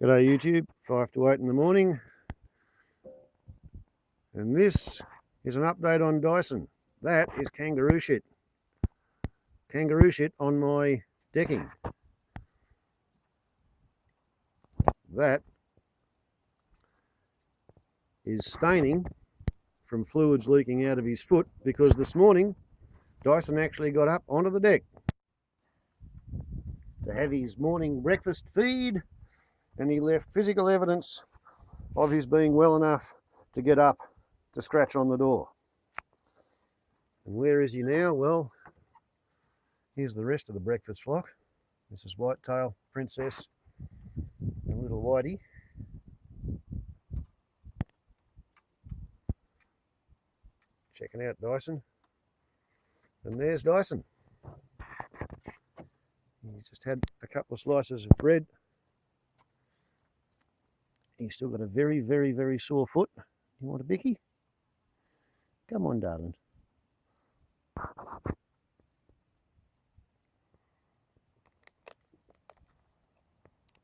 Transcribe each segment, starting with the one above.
G'day YouTube, 5 to 8 in the morning, and this is an update on Dyson. That is kangaroo shit. Kangaroo shit on my decking. That is staining from fluids leaking out of his foot because this morning Dyson actually got up onto the deck to have his morning breakfast feed, and he left physical evidence of his being well enough to get up to scratch on the door. And where is he now? Well, here's the rest of the breakfast flock. This is Whitetail, Princess, and little Whitey. Checking out Dyson. And there's Dyson. He's just had a couple of slices of bread. He's still got a very, very, very sore foot. You want a bicky? Come on, darling.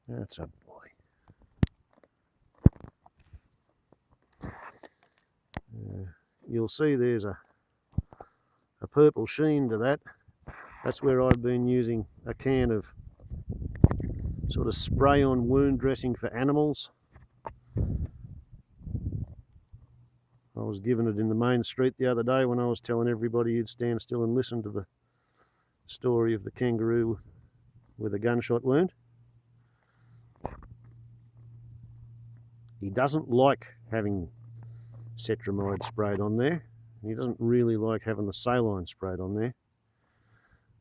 That's a boy. You'll see there's a purple sheen to that. That's where I've been using a can of sort of spray-on wound dressing for animals. I was given it in the main street the other day when I was telling everybody you'd stand still and listen to the story of the kangaroo with a gunshot wound. He doesn't like having cetrimide sprayed on there. He doesn't really like having the saline sprayed on there.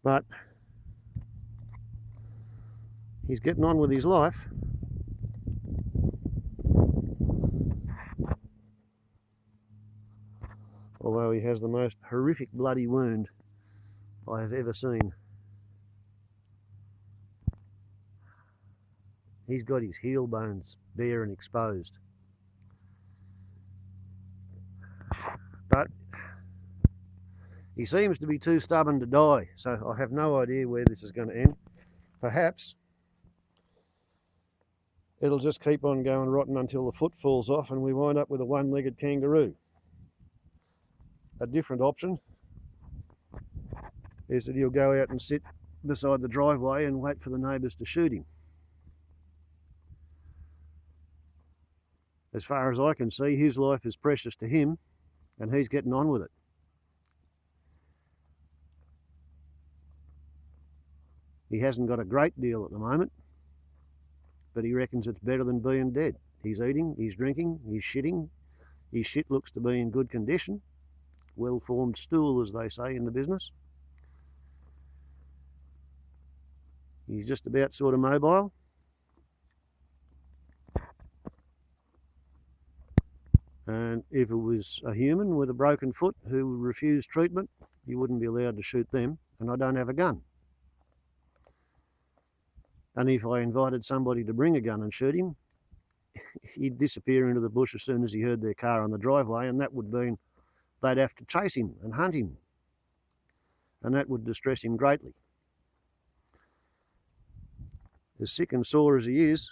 But he's getting on with his life. Although he has the most horrific bloody wound I have ever seen. He's got his heel bones bare and exposed. But he seems to be too stubborn to die, so I have no idea where this is going to end. Perhaps it'll just keep on going rotten until the foot falls off and we wind up with a one-legged kangaroo. A different option is that he'll go out and sit beside the driveway and wait for the neighbours to shoot him. As far as I can see, his life is precious to him and he's getting on with it. He hasn't got a great deal at the moment, but he reckons it's better than being dead. He's eating, he's drinking, he's shitting. His shit looks to be in good condition. Well-formed stool, as they say in the business. He's just about sort of mobile. And if it was a human with a broken foot who refused treatment, you wouldn't be allowed to shoot them, and I don't have a gun. And if I invited somebody to bring a gun and shoot him, he'd disappear into the bush as soon as he heard their car on the driveway, and that would mean they'd have to chase him and hunt him. And that would distress him greatly. As sick and sore as he is,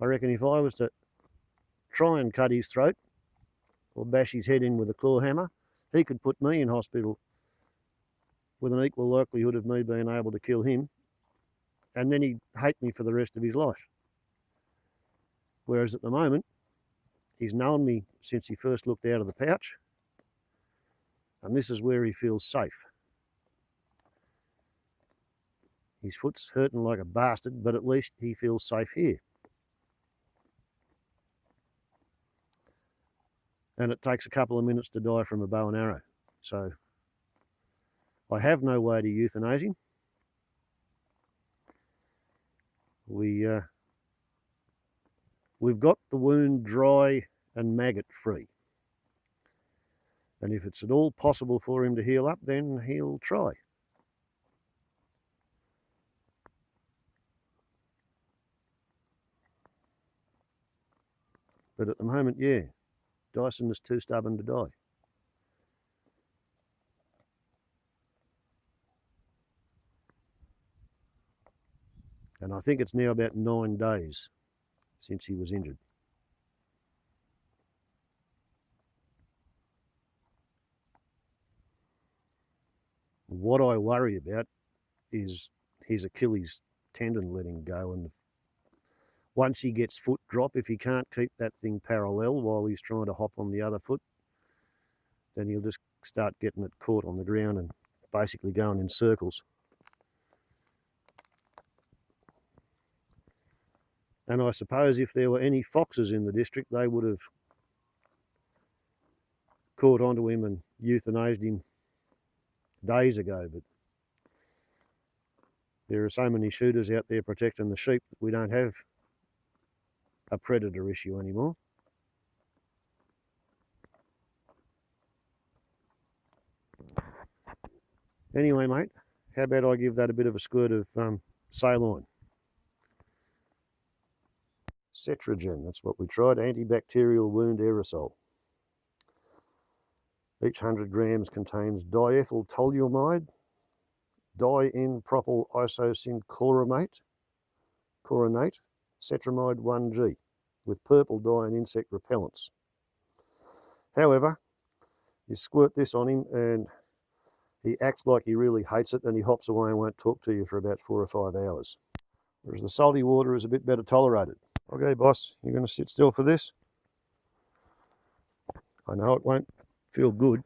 I reckon if I was to try and cut his throat or bash his head in with a claw hammer, he could put me in hospital with an equal likelihood of me being able to kill him, and then he'd hate me for the rest of his life. Whereas at the moment, he's known me since he first looked out of the pouch, and this is where he feels safe. His foot's hurting like a bastard, but at least he feels safe here. And it takes a couple of minutes to die from a bow and arrow. So I have no way to euthanize him. We've got the wound dry and maggot free. And if it's at all possible for him to heal up, then he'll try. But at the moment, yeah, Dyson is too stubborn to die. And I think it's now about 9 days since he was injured. What I worry about is his Achilles tendon letting go, and once he gets foot drop, if he can't keep that thing parallel while he's trying to hop on the other foot, then he'll just start getting it caught on the ground and basically going in circles. And I suppose if there were any foxes in the district, they would have caught onto him and euthanized him days ago. But there are so many shooters out there protecting the sheep that we don't have a predator issue anymore. Anyway, mate, how about I give that a bit of a squirt of saline? Cetrogen, that's what we tried, antibacterial wound aerosol. Each 100 grams contains diethyl toluamide, di-N-propyl isocycloramate, cetramide 1G, with purple dye and insect repellents. However, you squirt this on him and he acts like he really hates it, and he hops away and won't talk to you for about 4 or 5 hours. Whereas the salty water is a bit better tolerated. Okay, boss, you're going to sit still for this? I know it won't feel good.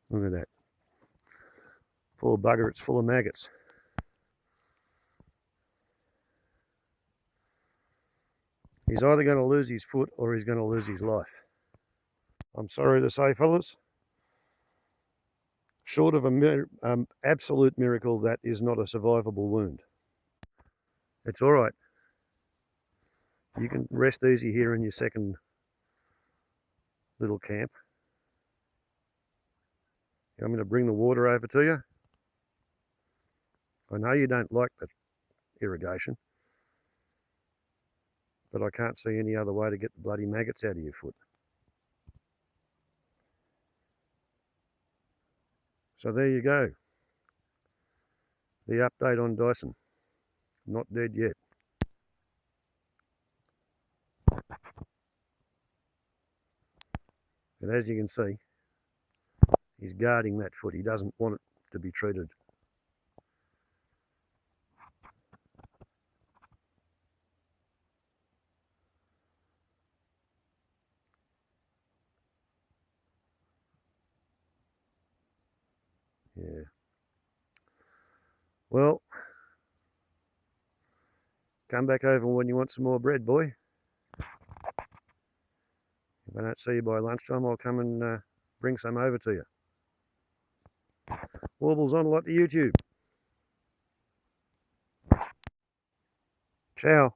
Look at that. Poor bugger, it's full of maggots. He's either going to lose his foot or he's going to lose his life. I'm sorry to say, fellas, short of an absolute miracle, that is not a survivable wound. It's all right. You can rest easy here in your second little camp. You want me to bring the water over to you? I know you don't like the irrigation, but I can't see any other way to get the bloody maggots out of your foot. So there you go. The update on Dyson. Not dead yet. And as you can see, he's guarding that foot. He doesn't want it to be treated. Yeah. Well, come back over when you want some more bread, boy. If I don't see you by lunchtime, I'll come and bring some over to you. Warbles on a lot to YouTube. Ciao.